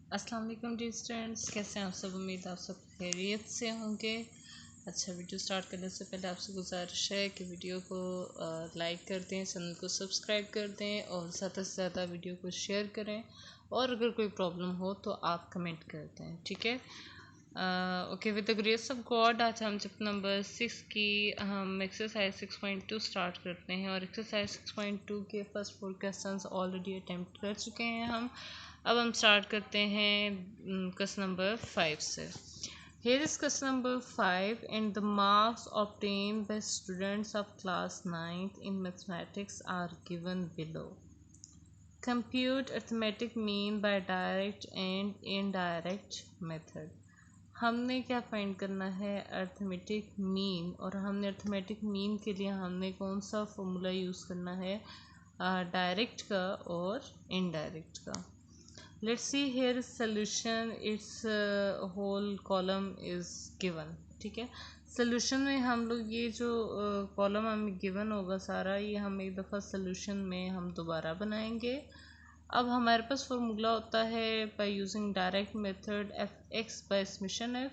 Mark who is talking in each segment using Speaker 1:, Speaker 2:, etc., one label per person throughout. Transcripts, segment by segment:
Speaker 1: अस्सलाम वालेकुम dear students, कैसे हैं आप सब। उम्मीद आप सब खैरियत से होंगे। अच्छा, वीडियो स्टार्ट करने से पहले आपसे गुजारिश है कि वीडियो को लाइक कर दें, चैनल को सब्सक्राइब कर दें और ज़्यादा से ज़्यादा वीडियो को शेयर करें। और अगर कोई प्रॉब्लम हो तो आप कमेंट कर दें, ठीक है। Okay, with the grace of God आज हम चैप्टर नंबर 6 की हम एक्सरसाइज 6.2 स्टार्ट करते हैं। और एक्सरसाइज 6.2 के फर्स्ट 4 क्वेश्चंस ऑलरेडी अटेम्प्ट कर चुके हैं हम। अब हम स्टार्ट करते हैं क्वेश्चन नंबर 5 से। Here is question number 5 and the marks obtained by students of class 9th in mathematics are given below. Compute arithmetic mean by direct and indirect method. हमने क्या फाइंड करना है, अर्थमेटिक मीन। और हमने arithmetic mean के लिए हमने कौन सा फॉर्मूला यूज़ करना है, डायरेक्ट का और इनडायरेक्ट का। Let's see here solution, it's whole column is given, ठीक है। सोल्यूशन में हम लोग ये जो कॉलम हमें गिवन होगा सारा, ये हम एक दफ़ा सोल्यूशन में हम दोबारा बनाएंगे। अब हमारे पास फॉर्मूला होता है by using direct method F x by summation F.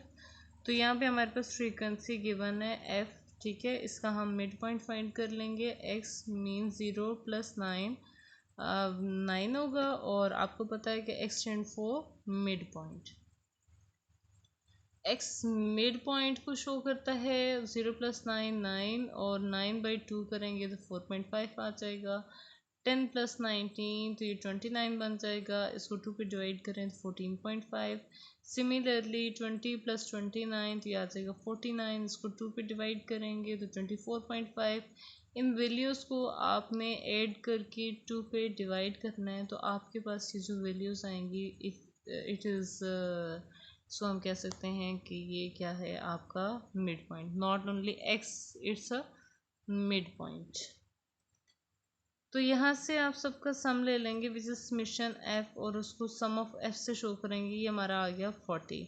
Speaker 1: तो यहाँ पे हमारे पास फ्रीक्वेंसी गिवन है एफ, ठीक है। इसका हम मिड पॉइंट फाइंड कर लेंगे। एक्स मीन 0 + 9 होगा। और आपको पता है कि x stand for mid point. X mid point को शो करता है। 0 + 9 9 और 9/2 करेंगे तो 4.5 आ जाएगा। 10 + 19 तो ये 29 बन जाएगा। इसको 2 पे डिवाइड करें तो 14.5। सिमिलरली 20 + 29 तो ये आ जाएगा 49। इसको 2 पे डिवाइड करेंगे तो 24.5। इन वैल्यूज़ को आपने ऐड करके 2 पे डिवाइड करना है। तो आपके पास ये जो वैल्यूज़ आएंगी, इट इज़ सो हम कह सकते हैं कि ये क्या है, आपका mid point. Not only x, it's a mid point. तो यहाँ से आप सबका सम ले लेंगे विच इज समेशन एफ, और उसको सम ऑफ एफ से शो करेंगे। ये हमारा आ गया 40।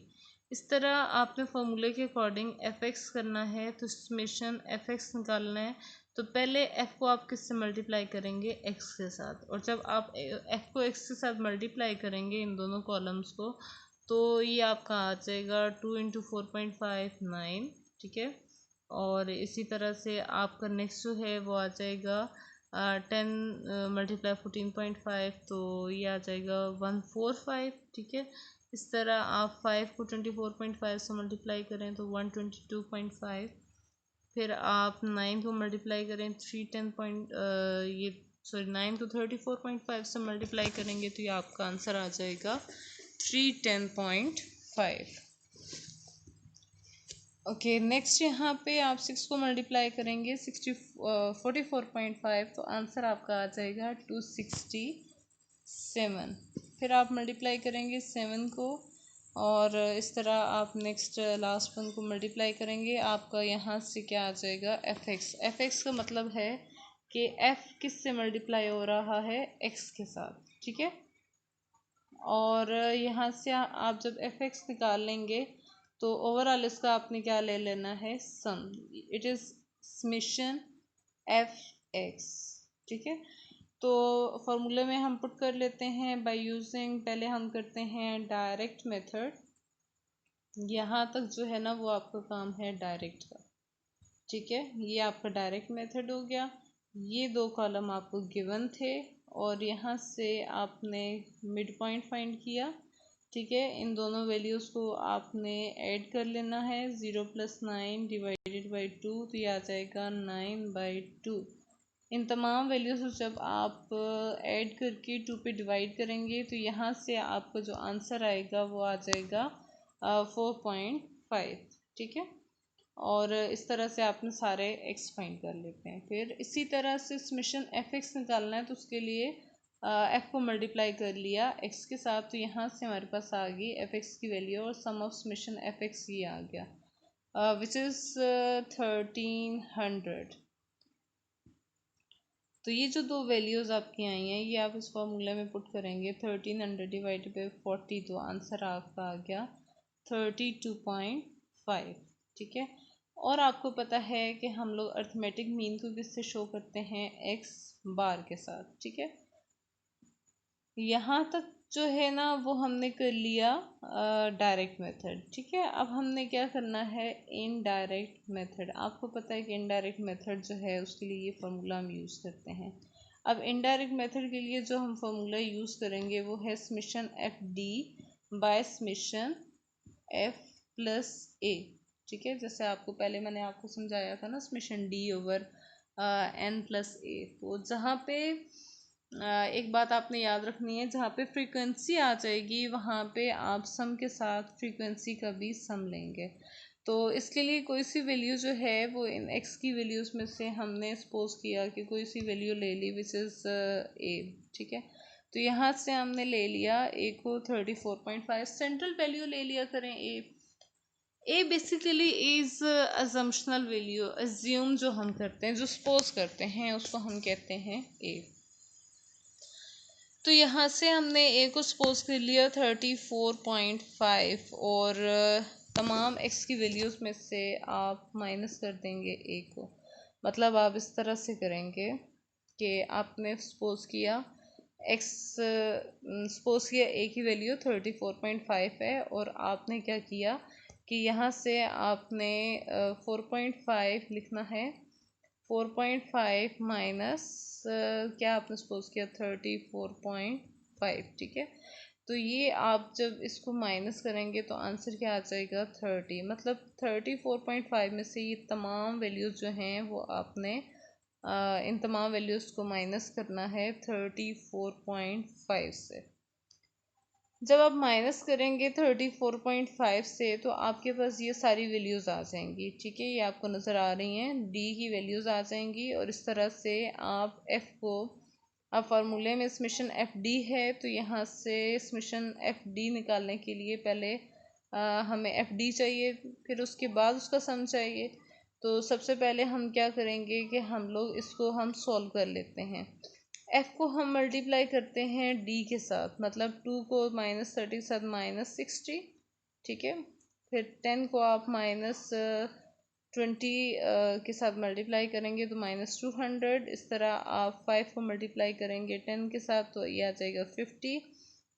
Speaker 1: इस तरह आपने फॉर्मूले के अकॉर्डिंग एफ एक्स करना है। तो समेशन एफ एक्स निकालना है तो पहले एफ को आप किससे मल्टीप्लाई करेंगे, एक्स के साथ। और जब आप एफ को एक्स के साथ मल्टीप्लाई करेंगे इन दोनों कॉलम्स को, तो ये आपका आ जाएगा 2 × 4.5 9, ठीक है। और इसी तरह से आपका नेक्स्ट जो है वो आ जाएगा 10 × 14.5, तो ये आ जाएगा 145, ठीक है। इस तरह आप 5 को 24.5 से मल्टीप्लाई करें तो 122.5। फिर आप 9 को मल्टीप्लाई करें 9 को 34.5 से मल्टीप्लाई करेंगे तो ये आपका आंसर आ जाएगा 310.5। ओके, नेक्स्ट यहाँ पे आप 6 को मल्टीप्लाई करेंगे 44.5, तो आंसर आपका आ जाएगा 267। फिर आप मल्टीप्लाई करेंगे 7 को, और इस तरह आप नेक्स्ट लास्ट वन को मल्टीप्लाई करेंगे। आपका यहाँ से क्या आ जाएगा, एफ एक्स। एफ एक्स का मतलब है कि एफ किस से मल्टीप्लाई हो रहा है, एक्स के साथ, ठीक है। और यहाँ से आप जब एफ एक्स निकाल लेंगे तो ओवरऑल इसका आपने क्या ले लेना है, sum. It is summation f x, ठीक है। तो फॉर्मूले में हम पुट कर लेते हैं बाय यूजिंग, पहले हम करते हैं डायरेक्ट मेथड। यहाँ तक जो है ना वो आपका काम है डायरेक्ट का, ठीक है। ये आपका डायरेक्ट मेथड हो गया। ये दो कॉलम आपको गिवन थे और यहाँ से आपने मिड पॉइंट फाइंड किया, ठीक है। इन दोनों वैल्यूज़ को आपने ऐड कर लेना है। 0 + 9 डिवाइडेड बाई 2 तो ये आ जाएगा 9/2। इन तमाम वैल्यूज़ को जब आप ऐड करके 2 पे डिवाइड करेंगे तो यहाँ से आपका जो आंसर आएगा वो आ जाएगा 4.5, ठीक है। और इस तरह से आपने सारे एक्स फाइंड कर लेते हैं। फिर इसी तरह से समेशन एफ एक्स निकालना है तो उसके लिए एफ को मल्टीप्लाई कर लिया एक्स के साथ, तो यहाँ से हमारे पास आ गई एफ एक्स की वैल्यू और सम ऑफ समेशन एफ एक्स ये आ गया विच इज़ 1300। तो ये जो दो वैल्यूज़ आपकी आई हैं ये आप इस फॉर्मूले में पुट करेंगे। 1300 डिवाइडेड बाई 40 तो आंसर आपका आ गया 32.5, ठीक है। और आपको पता है कि हम लोग अर्थमेटिक मीन को किससे शो करते हैं, एक्स बार के साथ, ठीक है। यहाँ तक जो है ना वो हमने कर लिया डायरेक्ट मेथड। ठीक है, अब हमने क्या करना है, इनडायरेक्ट मेथड। आपको पता है कि इनडायरेक्ट मेथड जो है उसके लिए ये फार्मूला हम यूज़ करते हैं। अब इनडायरेक्ट मेथड के लिए जो हम फार्मूला यूज़ करेंगे वो है summation F d by summation f plus a. ठीक है, जैसे आपको पहले मैंने आपको समझाया था ना, summation d over n plus a. तो जहाँ पे एक बात आपने याद रखनी है, जहाँ पे फ्रीक्वेंसी आ जाएगी वहाँ पे आप सम के साथ फ्रीक्वेंसी का भी सम लेंगे। तो इसके लिए कोई सी वैल्यू जो है वो इन एक्स की वैल्यूज़ में से हमने सपोज किया कि कोई सी वैल्यू ले ली विच इज़ ए। ठीक है, तो यहाँ से हमने ले लिया ए को 34.5, सेंट्रल वैल्यू ले लिया करें ए बेसिकली इज़ अजम्पशनल वैल्यू, एज्यूम जो हम करते हैं, जो सपोज करते हैं उसको हम कहते हैं ए। तो यहाँ से हमने ए को सपोज कर लिया 34.5 और तमाम एक्स की वैल्यूज़ में से आप माइनस कर देंगे ए को। मतलब आप इस तरह से करेंगे कि आपने सपोज किया ए की वैल्यू 34.5 है और आपने क्या किया कि यहाँ से आपने 4.5 लिखना है। 4.5 माइनस क्या आपने सपोज किया 34.5। ठीक है, तो ये आप जब इसको माइनस करेंगे तो आंसर क्या आ जाएगा 30। मतलब 34.5 में से ये तमाम वैल्यूज़ जो हैं वो आपने इन तमाम वैल्यूज़ को माइनस करना है 34.5 से। जब आप माइनस करेंगे 34.5 से तो आपके पास ये सारी वैल्यूज़ आ जाएंगी। ठीक है, ये आपको नज़र आ रही हैं, डी की वैल्यूज़ आ जाएंगी और इस तरह से आप एफ़ को, अब फार्मूले में समेशन एफ डी है तो यहाँ से समेशन एफ डी निकालने के लिए पहले हमें एफ डी चाहिए, फिर उसके बाद उसका सम चाहिए। तो सबसे पहले हम क्या करेंगे कि हम लोग इसको हम सॉल्व कर लेते हैं। एफ़ को हम मल्टीप्लाई करते हैं डी के साथ, मतलब 2 को -30 के साथ -60। ठीक है, फिर 10 को आप -20 के साथ मल्टीप्लाई करेंगे तो -200। इस तरह आप 5 को मल्टीप्लाई करेंगे 10 के साथ तो ये आ जाएगा 50।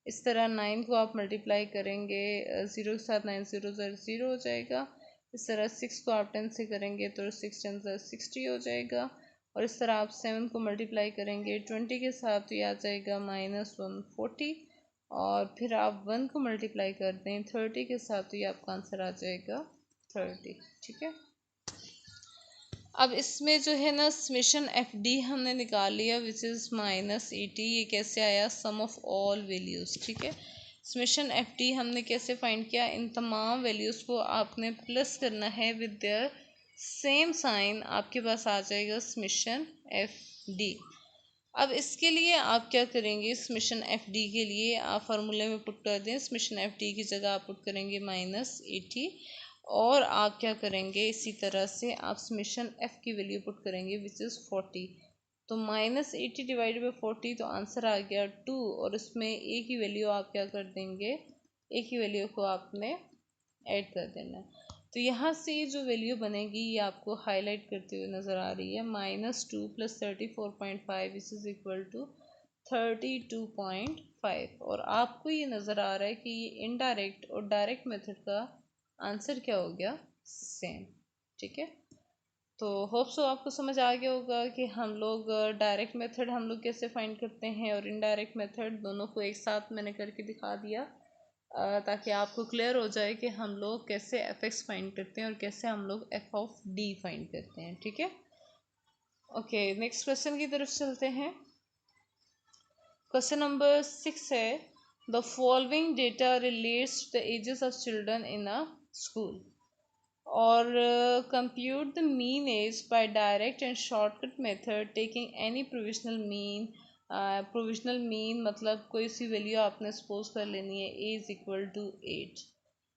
Speaker 1: इस तरह 9 को आप मल्टीप्लाई करेंगे 0 के साथ, 9 0 0 हो जाएगा। इस तरह 6 को आप 10 से करेंगे तो 6 10 60 हो जाएगा। और इस तरह आप 7 को मल्टीप्लाई करेंगे 20 के साथ तो ये आ जाएगा -140। और फिर आप 1 को मल्टीप्लाई कर दें 30 के साथ तो ये आपका आंसर आ जाएगा 30। ठीक है, अब इसमें जो है ना समेशन एफ डी हमने निकाल लिया विच इज़ -80। ये कैसे आया, सम ऑफ ऑल वैल्यूज़। ठीक है, समेशन एफ डी हमने कैसे फाइंड किया, इन तमाम वैल्यूज़ को आपने प्लस करना है विद देयर सेम साइन, आपके पास आ जाएगा समेशन एफ डी। अब इसके लिए आप क्या करेंगे, समेशन एफ डी के लिए आप फार्मूले में पुट कर दें, समेशन एफ डी की जगह आप पुट करेंगे -80 और आप क्या करेंगे इसी तरह से आप समेशन एफ की वैल्यू पुट करेंगे विच इज़ 40। तो -80 डिवाइड बाई 40 तो आंसर आ गया 2 और इसमें ए की वैल्यू आप क्या कर देंगे, ए की वैल्यू को आपने ऐड कर देना है। तो यहाँ से ये जो वैल्यू बनेगी ये आपको हाईलाइट करते हुए नज़र आ रही है, -2 + 34.5 इज इक्वल टू 32.5। और आपको ये नज़र आ रहा है कि ये इनडायरेक्ट और डायरेक्ट मेथड का आंसर क्या हो गया, सेम। ठीक है, तो होप सो आपको समझ आ गया होगा कि हम लोग डायरेक्ट मेथड हम लोग कैसे फाइंड करते हैं और इनडायरेक्ट मेथड, दोनों को एक साथ मैंने करके दिखा दिया ताकि आपको क्लियर हो जाए कि हम लोग कैसे एफ एक्स फाइंड करते हैं और कैसे हम लोग एफ ऑफ डी फाइंड करते हैं। ठीक है, ओके, नेक्स्ट क्वेश्चन की तरफ चलते हैं। क्वेश्चन नंबर 6 है, the following data relates to the ages of children in a school और compute the mean age by direct and shortcut method taking any provisional mean। Provisional mean मतलब कोई सी value आपने suppose कर लेनी है a is equal to 8।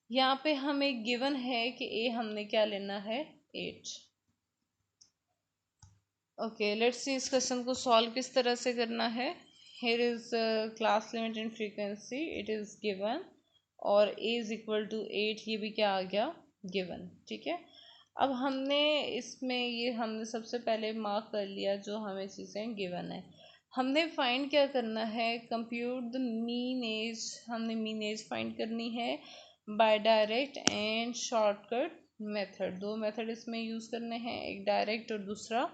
Speaker 1: यहाँ पे हमें गिवन है कि a हमने क्या लेना है 8। ओके, लेट्स सी इस क्वेश्चन को सॉल्व किस तरह से करना है। Here is class limit and frequency, it is given और a इज इक्वल टू 8, ये भी क्या आ गया, गिवन। ठीक है, अब हमने इसमें ये हमने सबसे पहले मार्क कर लिया जो हमें चीज़ें गिवन है। हमने फाइंड क्या करना है, कंप्यूट द मीन एज, हमने मीन एज फाइंड करनी है by direct and shortcut method. दो मेथड इसमें यूज़ करने हैं, एक डायरेक्ट और दूसरा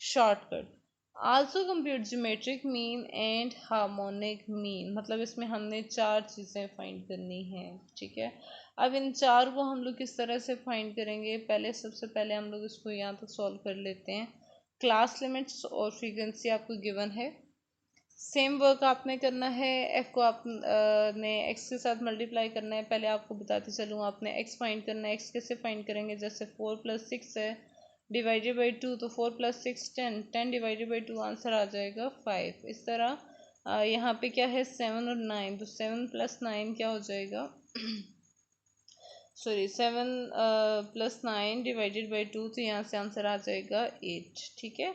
Speaker 1: shortcut. Also compute geometric mean and harmonic mean, मतलब इसमें हमने चार चीज़ें फाइंड करनी है, ठीक है। अब इन चार को हम लोग किस तरह से फाइंड करेंगे, पहले सबसे पहले हम लोग इसको यहाँ तक सॉल्व कर लेते हैं। क्लास लिमिट्स और फ्रीक्वेंसी आपको गिवन है, सेम वर्क आपने करना है, एफ को आप ने एक्स के साथ मल्टीप्लाई करना है। पहले आपको बताते चलूँ, आपने एक्स फाइंड करना है। एक्स कैसे फाइंड करेंगे, जैसे 4 + 6 है डिवाइडेड बाई 2, तो 4 + 6 10, 10 डिवाइडेड बाई 2 आंसर आ जाएगा 5। इस तरह यहाँ पे क्या है 7 और 9, तो 7 + 9 क्या हो जाएगा सॉरी 7 + 9 डिवाइडेड बाई 2, तो यहाँ से आंसर आ जाएगा 8, ठीक है।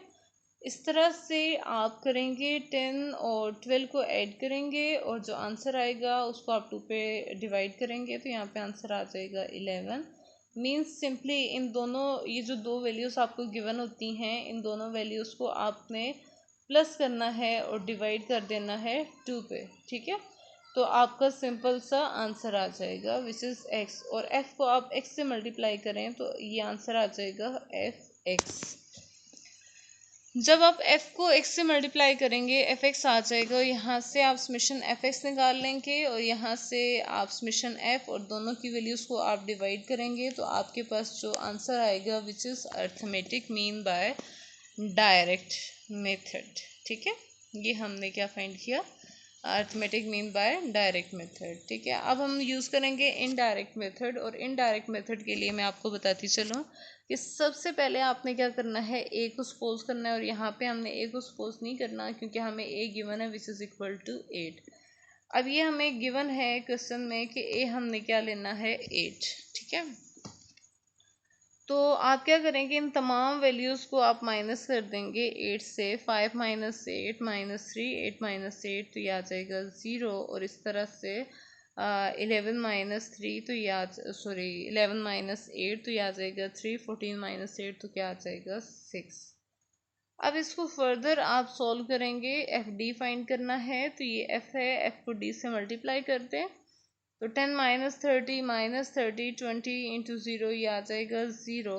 Speaker 1: इस तरह से आप करेंगे, 10 और 12 को ऐड करेंगे और जो आंसर आएगा उसको आप 2 पे डिवाइड करेंगे, तो यहाँ पे आंसर आ जाएगा 11। मीन्स सिंपली इन दोनों, ये जो दो वैल्यूज़ आपको गिवन होती हैं, इन दोनों वैल्यूज़ को आपने प्लस करना है और डिवाइड कर देना है 2 पे, ठीक है। तो आपका सिंपल सा आंसर आ जाएगा विच इज़ एक्स, और एफ़ को आप एक्स से मल्टीप्लाई करें तो ये आंसर आ जाएगा एफ एक्स। जब आप f को x से मल्टीप्लाई करेंगे एफ एक्स आ जाएगा, यहाँ से आप समेशन एफ एक्स निकाल लेंगे और यहाँ से आप समेशन f और दोनों की वैल्यूज़ को आप डिवाइड करेंगे, तो आपके पास जो आंसर आएगा which is arithmetic mean by direct method, ठीक है। ये हमने क्या फाइंड किया, arithmetic mean by direct method, ठीक है। अब हम यूज़ करेंगे इनडायरेक्ट मेथड, और इनडायरेक्ट मेथड के लिए मैं आपको बताती चलूँ कि सबसे पहले आपने क्या करना है, ए को सपोज करना है, और यहाँ पे हमने ए को सपोज नहीं करना क्योंकि हमें ए गिवन है विच इज़ इक्वल टू 8। अब ये हमें गिवन है क्वेश्चन में कि ए हमने क्या लेना है 8, ठीक है। तो आप क्या करेंगे, इन तमाम वैल्यूज़ को आप माइनस कर देंगे 8 से। 5 - 8 - 3, 8 - 8 तो ये आ जाएगा 0, और इस तरह से 11 - 3 तो ये 11 - 8 तो ये आ जाएगा 3, 14 - 8 तो क्या आ जाएगा 6। अब इसको फर्दर आप सॉल्व करेंगे, एफ डी फाइंड करना है, तो ये एफ है, एफ को डी से मल्टीप्लाई करते हैं, तो 10 - 30 - 30 20 इंटू 0 ये आ जाएगा 0,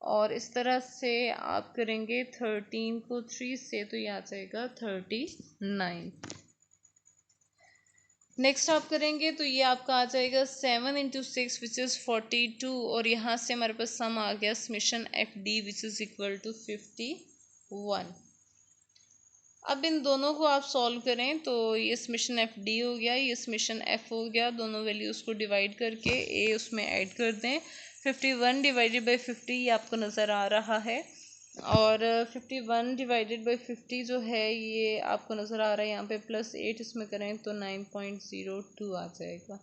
Speaker 1: और इस तरह से आप करेंगे 13 को 3 से, तो ये आ जाएगा 39। नेक्स्ट आप करेंगे तो ये आपका आ जाएगा 7 इंटू 6 विच इज़ 42, और यहाँ से हमारे पास सम आ गया summation F D which is equal to 51। अब इन दोनों को आप सॉल्व करें तो ये समेशन एफ डी हो गया, ये समेशन एफ हो गया, दोनों वैल्यूज़ को डिवाइड करके ए उसमें ऐड कर दें। 51 डिवाइडेड बाई 50 ये आपको नज़र आ रहा है, और 51 डिवाइडेड बाई 50 जो है ये आपको नज़र आ रहा है यहाँ पे, +8 इसमें करें तो 9.02 आ जाएगा।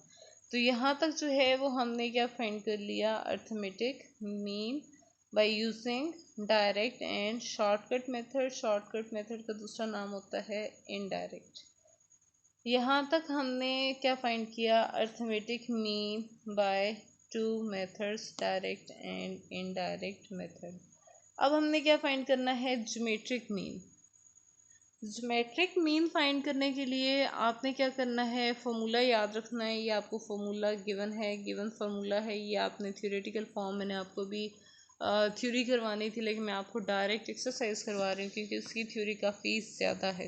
Speaker 1: तो यहाँ तक जो है वो हमने क्या फाइंड कर लिया, arithmetic mean by using direct and shortcut method. Shortcut method का दूसरा नाम होता है इनडायरेक्ट। यहाँ तक हमने क्या फाइंड किया, arithmetic mean by 2 methods, direct and indirect method. अब हमने क्या फाइंड करना है, geometric mean. Geometric mean find करने के लिए आपने क्या करना है, फॉर्मूला याद रखना है। ये आपको फॉर्मूला गिवन है, गिवन फार्मूला है, ये आपने थ्योरेटिकल फॉर्म, मैंने आपको भी थ्योरी करवानी थी लेकिन मैं आपको डायरेक्ट एक्सरसाइज करवा रही हूँ क्योंकि उसकी थ्योरी काफ़ी ज़्यादा है।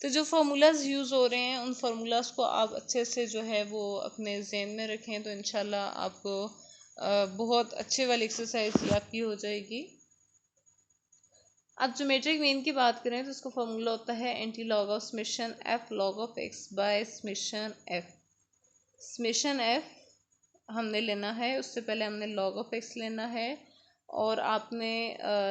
Speaker 1: तो जो फार्मूलाज यूज़ हो रहे हैं उन फार्मूलाज को आप अच्छे से जो है वो अपने जहन में रखें, तो इंशाल्लाह आपको बहुत अच्छे वाली एक्सरसाइज ये आपकी हो जाएगी। अब ज्योमेट्रिक मीन की बात करें तो उसका फॉर्मूला होता है anti log of summation F log of x by summation F. Summation F हमने लेना है, उससे पहले हमने लॉग ऑफ एक्स लेना है, और आपने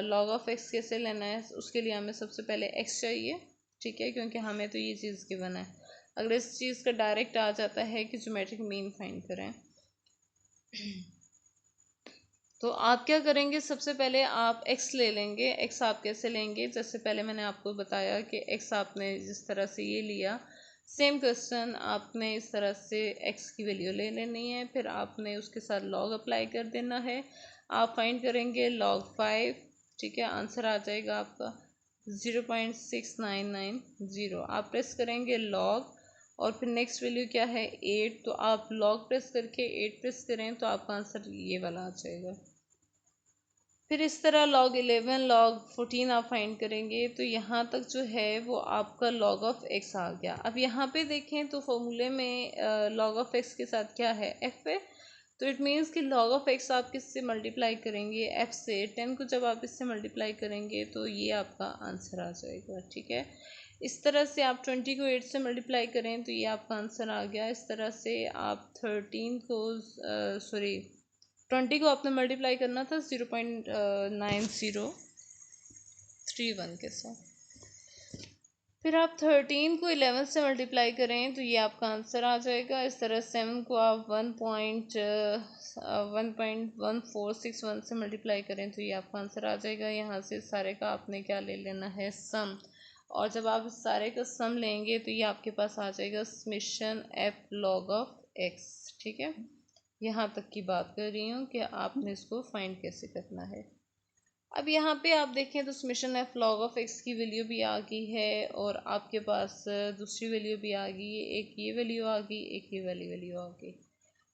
Speaker 1: लॉग ऑफ एक्स कैसे लेना है, उसके लिए हमें सबसे पहले एक्स चाहिए, ठीक है, क्योंकि हमें तो ये चीज़ गिवन है। अगर इस चीज़ का डायरेक्ट आ जाता है कि ज्योमेट्रिक मीन फाइंड करें, तो आप क्या करेंगे, सबसे पहले आप x ले लेंगे। x आप कैसे लेंगे, जैसे पहले मैंने आपको बताया कि x आपने जिस तरह से ये लिया, सेम क्वेश्चन आपने इस तरह से x की वैल्यू ले लेनी है, फिर आपने उसके साथ log अप्लाई कर देना है। आप फाइंड करेंगे log 5, ठीक है, आंसर आ जाएगा आपका 0.6990। आप प्रेस करेंगे लॉग और फिर नेक्स्ट वैल्यू क्या है 8, तो आप लॉग प्रेस करके 8 प्रेस करें तो आपका आंसर ये वाला आ जाएगा। फिर इस तरह log 11 log 14 आप फाइंड करेंगे तो यहाँ तक जो है वो आपका log ऑफ x आ गया। अब यहाँ पे देखें तो फॉर्मूले में log ऑफ x के साथ क्या है f है, तो इट मीन्स कि log ऑफ x आप किससे मल्टीप्लाई करेंगे f से। 10 को जब आप इससे मल्टीप्लाई करेंगे तो ये आपका आंसर आ जाएगा। ठीक है, इस तरह से आप 20 को 8 से मल्टीप्लाई करें तो ये आपका आंसर आ गया। इस तरह से आप 13 को 20 को आपने मल्टीप्लाई करना था 0.9031 के साथ। फिर आप 13 को 11 से मल्टीप्लाई करें तो ये आपका आंसर आ जाएगा। इस तरह 7 को आप 1.1461 से मल्टीप्लाई करें तो ये आपका आंसर आ जाएगा। यहाँ से सारे का आपने क्या ले लेना है सम, और जब आप इस सारे का सम लेंगे तो ये आपके पास आ जाएगा summation f log of x। ठीक है, यहाँ तक की बात कर रही हूँ कि आपने इसको फाइंड कैसे करना है। अब यहाँ पे आप देखें तो summation f log of x की वैल्यू भी आ गई है और आपके पास दूसरी वैल्यू भी आ गई है। एक ये वैल्यू आ गई, एक ये वाली वैल्यू आ गई।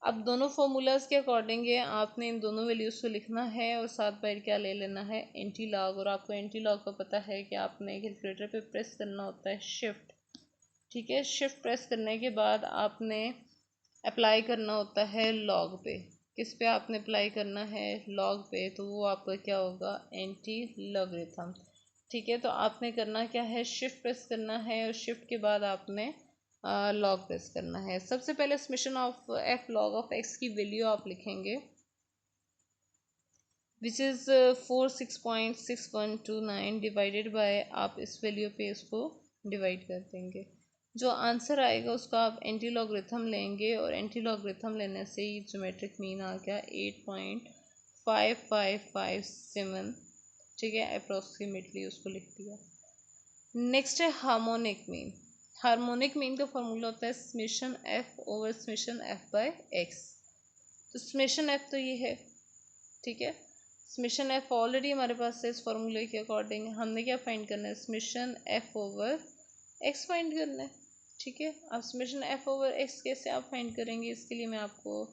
Speaker 1: अब दोनों फॉर्मूलाज के अकॉर्डिंग है आपने इन दोनों वैल्यूज़ को लिखना है और साथ बार क्या ले लेना है एंटी लॉग। और आपको एंटी लॉग का पता है कि आपने कैलकुलेटर पे प्रेस करना होता है शिफ्ट। ठीक है, शिफ्ट प्रेस करने के बाद आपने अप्लाई करना होता है लॉग पे। किस पे आपने अप्लाई करना है लॉग पे, तो वो आपका क्या होगा एंटी लॉगरिथम। ठीक है, तो आपने करना क्या है शिफ्ट प्रेस करना है और शिफ्ट के बाद आपने लॉग प्रेस करना है। सबसे पहले summation of f log of x की वैल्यू आप लिखेंगे विच इज़ 46.6129 डिवाइडेड बाय, आप इस वैल्यू पे इसको डिवाइड कर देंगे। जो आंसर आएगा उसका आप एंटी लॉगरिथम लेंगे और एंटी लॉगरिथम लेने से ही ज्योमेट्रिक मीन आ गया 8.5557। ठीक है, अप्रोक्सीमेटली उसको लिख दिया। नेक्स्ट है हार्मोनिक मीन। हार्मोनिक मीन का फॉर्मूला होता है summation f over summation f by x। तो समेशन f तो ये है। ठीक है, समेशन f ऑलरेडी हमारे पास है। इस फॉर्मूले के अकॉर्डिंग हमने क्या फाइंड करना है summation f over x find करना है। ठीक है, अब समेशन f ओवर x कैसे आप फाइंड करेंगे, इसके लिए मैं आपको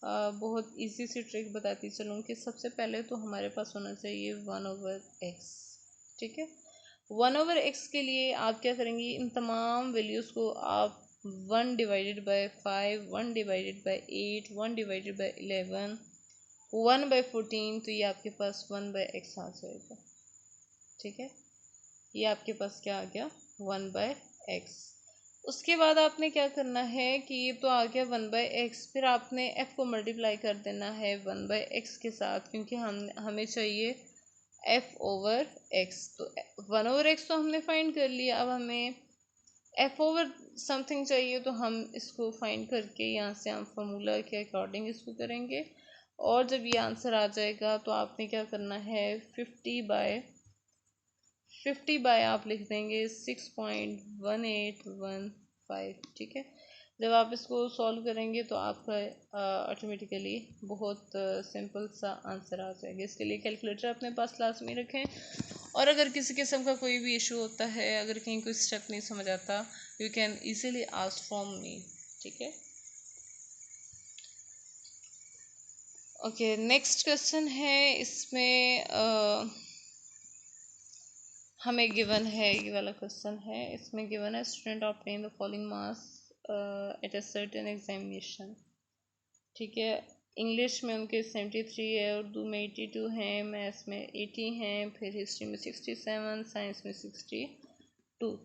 Speaker 1: बहुत इजी सी ट्रिक बताती चलूँ कि सबसे पहले तो हमारे पास होना चाहिए 1 ओवर x। ठीक है, 1 ओवर x के लिए आप क्या करेंगे इन तमाम वैल्यूज़ को आप 1 divided by 5, 1 divided by 8, 1 divided by 11, 1 by 14, तो ये आपके पास 1 बाय x आ जाएगा। ठीक है, ये आपके पास क्या आ गया 1 बाय x। उसके बाद आपने क्या करना है कि ये तो आ गया 1 बाय x, फिर आपने f को मल्टीप्लाई कर देना है 1 बाय x के साथ, क्योंकि हमें चाहिए f ओवर x। तो 1 ओवर x तो हमने फाइंड कर लिया, अब हमें f ओवर समथिंग चाहिए, तो हम इसको फाइंड करके यहाँ से हम फॉर्मूला के अकॉर्डिंग इसको करेंगे। और जब ये आंसर आ जाएगा तो आपने क्या करना है 50 बाय आप लिख देंगे 6.1815। ठीक है, जब आप इसको सॉल्व करेंगे तो आपका ऑटोमेटिकली बहुत सिंपल सा आंसर आ जाएगा। इसके लिए कैलकुलेटर अपने पास लाजमी रखें, और अगर किसी किस्म का कोई भी इशू होता है, अगर कहीं कोई स्टेप नहीं समझ आता, you can easily ask from me. ठीक है, ओके, नेक्स्ट क्वेश्चन है। इसमें हमें गिवन है, ये वाला क्वेश्चन है, इसमें गिवन है student obtain the following marks at a certain examination. ठीक है, इंग्लिश में उनके 73 है, उर्दू में 82 हैं, मैथ्स में 80 हैं, फिर हिस्ट्री में 67, साइंस में 62।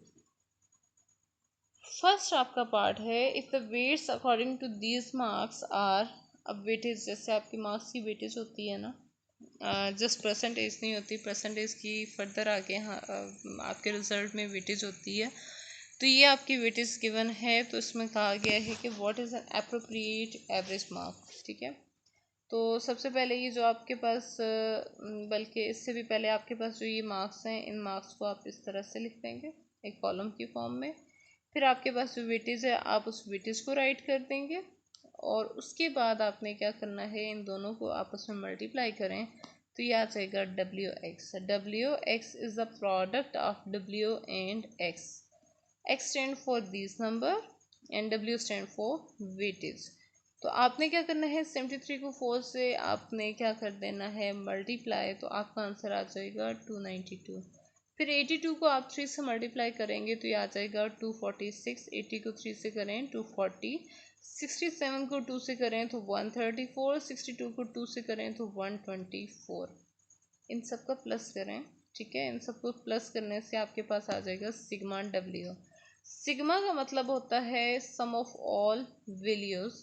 Speaker 1: फर्स्ट आपका पार्ट है if the weights according to these marks are. अब वेटेज जैसे आपकी मार्क्स की वेटेज होती है ना, जस्ट परसेंटेज नहीं होती, परसेंटेज की फर्दर आगे आपके रिजल्ट में वेटेज होती है। तो ये आपकी वेटेज गिवन है, तो इसमें कहा गया है कि what is an appropriate average mark. ठीक है, तो सबसे पहले ये जो आपके पास बल्कि इससे भी पहले आपके पास जो ये मार्क्स हैं, इन मार्क्स को आप इस तरह से लिख देंगे एक कॉलम की फॉर्म में। फिर आपके पास जो वेटेज है आप उस वेटेज को राइट कर देंगे, और उसके बाद आपने क्या करना है इन दोनों को आपस में मल्टीप्लाई करें तो ये आ जाएगा W x. W x is the product of W and x. X stand for this number and W stand for weightage. तो आपने क्या करना है, 73 को 4 से आपने क्या कर देना है, मल्टीप्लाई, तो आपका आंसर आ जाएगा 292। फिर 82 को आप 3 से मल्टीप्लाई करेंगे तो ये आ जाएगा 246। 80 को 3 से करें 240। 67 को 2 से करें तो 134। 62 को 2 से करें तो 124। इन सब का प्लस करें, ठीक है। इन सबको प्लस करने से आपके पास आ जाएगा सिग्मा डब्ल्यू। सिग्मा का मतलब होता है सम ऑफ ऑल वैल्यूज,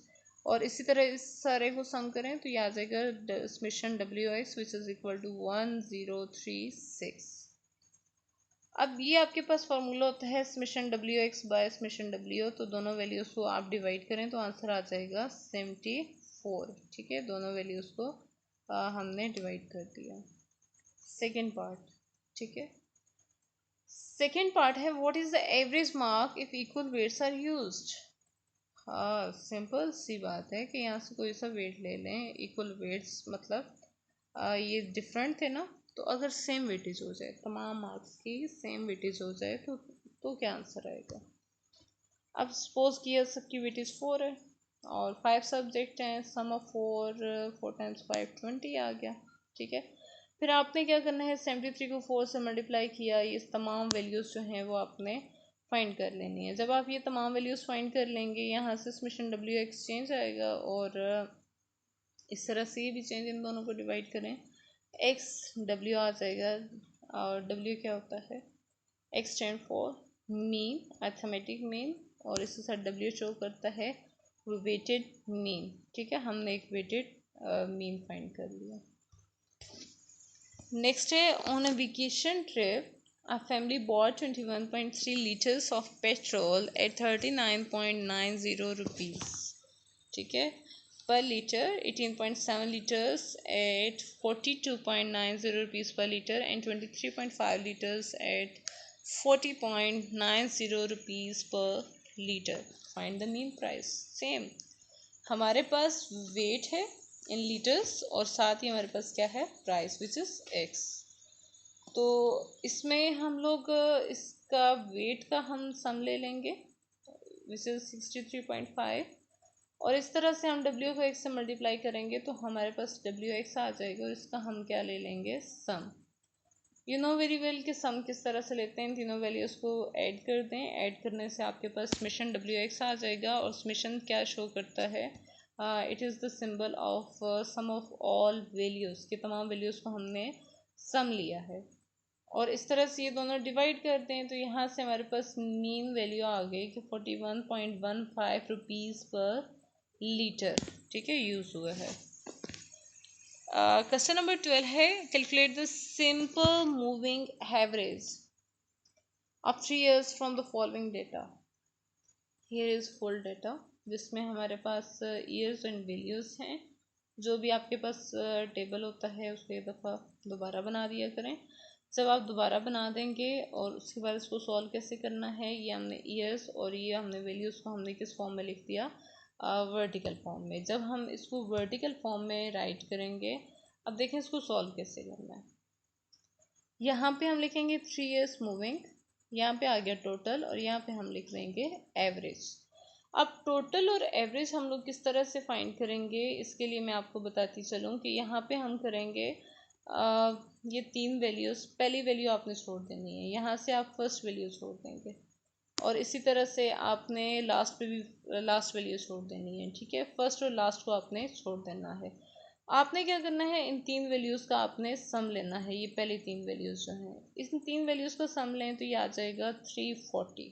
Speaker 1: और इसी तरह इस सारे को सम करें तो ये आ जाएगा summation W X which is equal to 1036। अब ये आपके पास फॉर्मूला होता है summation W X by summation W, तो दोनों वैल्यूज को आप डिवाइड करें तो आंसर आ जाएगा 74, ठीक है। दोनों वैल्यूज को हमने डिवाइड कर दिया। सेकेंड पार्ट, ठीक है। सेकेंड पार्ट है what is the average mark if equal weights are used. हाँ, सिंपल सी बात है कि यहाँ से कोई सा वेट ले लें, इक्वल वेट्स मतलब ये डिफरेंट थे ना, तो अगर सेम वेटेज हो जाए, तमाम मार्क्स की सेम वेटेज हो जाए तो क्या आंसर आएगा। अब सपोज किया सबकी वेटेज 4 है और 5 सब्जेक्ट हैं, सम ऑफ 4 टाइम्स 5 20 आ गया, ठीक है। फिर आपने क्या करना है, 73 को 4 से मल्टीप्लाई किया, ये तमाम वैल्यूज़ जो हैं वो आपने फाइंड कर लेनी है। जब आप ये तमाम वैल्यूज़ फाइंड कर लेंगे, यहाँ से समेशन डब्ल्यू एक्स चेंज आएगा और इस तरह से ये भी चेंज, इन दोनों को डिवाइड करें, एक्स डब्ल्यू आ जाएगा। और डब्ल्यू क्या होता है, x stand for mean, arithmetic mean, और इसके साथ डब्ल्यू शो करता है वेटेड मीन, ठीक है। हमने एक वेटेड मीन फाइंड कर लिया। नेक्स्ट है on a vacation trip a family bought 21.3 liters of petrol at 39.90 rupees, ठीक है, per liter, 18.7 liters at 42.90 rupees per liter and 23.5 liters at 40.90 rupees per liter. Find the mean price. Same, हमारे पास wait है इन litres और साथ ही हमारे पास क्या है, price which is x. तो इसमें हम लोग इसका वेट का हम सम ले लेंगे विच इज़ 63.5, और इस तरह से हम डब्ल्यू को एक्स से मल्टीप्लाई करेंगे तो हमारे पास डब्ल्यू एक्स आ जाएगा और इसका हम क्या ले लेंगे, सम। यू नो वेरी वेल कि सम किस तरह से लेते हैं, तीनों वैल्यूज़ को ऐड कर दें, ऐड करने से आपके पास समेशन डब्ल्यू एक्स आ जाएगा। और समेशन क्या शो करता है, it is the symbol of sum of all values, कि तमाम वैल्यूज़ को हमने सम लिया है। और इस तरह से ये दोनों डिवाइड करते हैं तो यहाँ से हमारे पास मीन वैल्यू आ गई कि 41.15 रुपीज़ पर लीटर, ठीक है, यूज़ हुआ है। क्वेश्चन नंबर 12 है calculate the simple moving average of 3 years from the following data. Here is full data जिसमें हमारे पास ईयर्स एंड वैल्यूज़ हैं। जो भी आपके पास टेबल होता है उसको एक दफ़ा दोबारा बना दिया करें। जब आप दोबारा बना देंगे और उसके बाद इसको सॉल्व कैसे करना है, ये हमने ईयर्स और ये हमने वैल्यूज़ को हमने किस फॉर्म में लिख दिया, वर्टिकल फॉर्म में। जब हम इसको वर्टिकल फॉर्म में राइट करेंगे, अब देखें इसको सॉल्व कैसे करना है। यहाँ पे हम लिखेंगे 3 years मूविंग, यहाँ पे आ गया टोटल और यहाँ पे हम लिख देंगे एवरेज। अब टोटल और एवरेज हम लोग किस तरह से फाइंड करेंगे, इसके लिए मैं आपको बताती चलूँ कि यहाँ पे हम करेंगे ये 3 वैल्यूज़, पहली वैल्यू आपने छोड़ देनी है, यहाँ से आप फर्स्ट वैल्यू छोड़ देंगे और इसी तरह से आपने लास्ट पे भी लास्ट वैल्यू छोड़ देनी है, ठीक है। फर्स्ट और लास्ट को आपने छोड़ देना है। आपने क्या करना है, इन 3 वैल्यूज़ का आपने सम लेना है। ये पहली 3 वैल्यूज़ जो हैं, इन 3 वैल्यूज़ का सम लें तो ये आ जाएगा 340,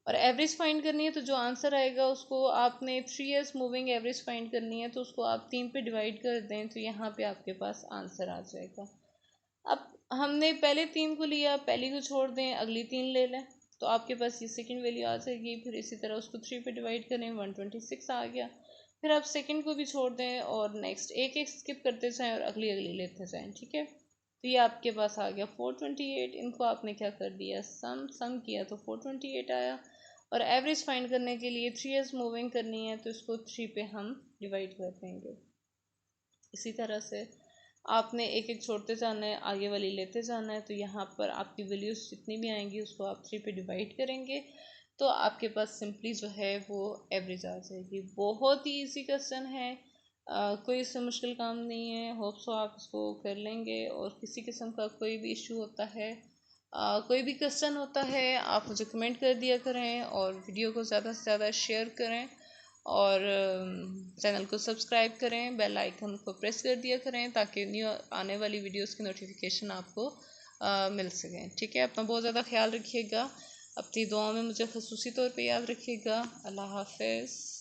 Speaker 1: और एवरेज फाइंड करनी है तो जो आंसर आएगा उसको आपने 3 years मूविंग एवरेज फाइंड करनी है तो उसको आप 3 पे डिवाइड कर दें तो यहाँ पे आपके पास आंसर आ जाएगा। अब हमने पहले 3 को लिया, पहली को छोड़ दें, अगली 3 ले लें तो आपके पास ये सेकंड वैल्यू आ जाएगी। फिर इसी तरह उसको 3 पे डिवाइड करें, 126 आ गया। फिर आप सेकंड को भी छोड़ दें और नेक्स्ट एक एक स्किप करते जाएं और अगली अगली लेते जाएं, ठीक है। तो ये आपके पास आ गया 428। इनको आपने क्या कर दिया, सम किया तो 428 आया। और एवरेज फाइंड करने के लिए 3 years मूविंग करनी है तो इसको 3 पे हम डिवाइड कर देंगे। इसी तरह से आपने एक एक छोड़ते जाना है, आगे वाली लेते जाना है। तो यहाँ पर आपकी वैल्यूज़ जितनी भी आएंगी उसको आप 3 पे डिवाइड करेंगे तो आपके पास सिंपली जो है वो एवरेज आ जाएगी। बहुत ही इजी क्वेश्चन है, कोई इससे मुश्किल काम नहीं है। होप सो आप इसको कर लेंगे। और किसी किस्म का कोई भी इशू होता है, कोई भी क्वेश्चन होता है, आप मुझे कमेंट कर दिया करें और वीडियो को ज़्यादा से ज़्यादा शेयर करें और चैनल को सब्सक्राइब करें, बेल आइकन को प्रेस कर दिया करें ताकि न्यू आने वाली वीडियोस की नोटिफिकेशन आपको मिल सकें। ठीक है, अपना बहुत ज़्यादा ख्याल रखिएगा, अपनी दुआओं में मुझे ख़ुसूसी तौर पे याद रखिएगा। अल्लाह हाफ़िज़।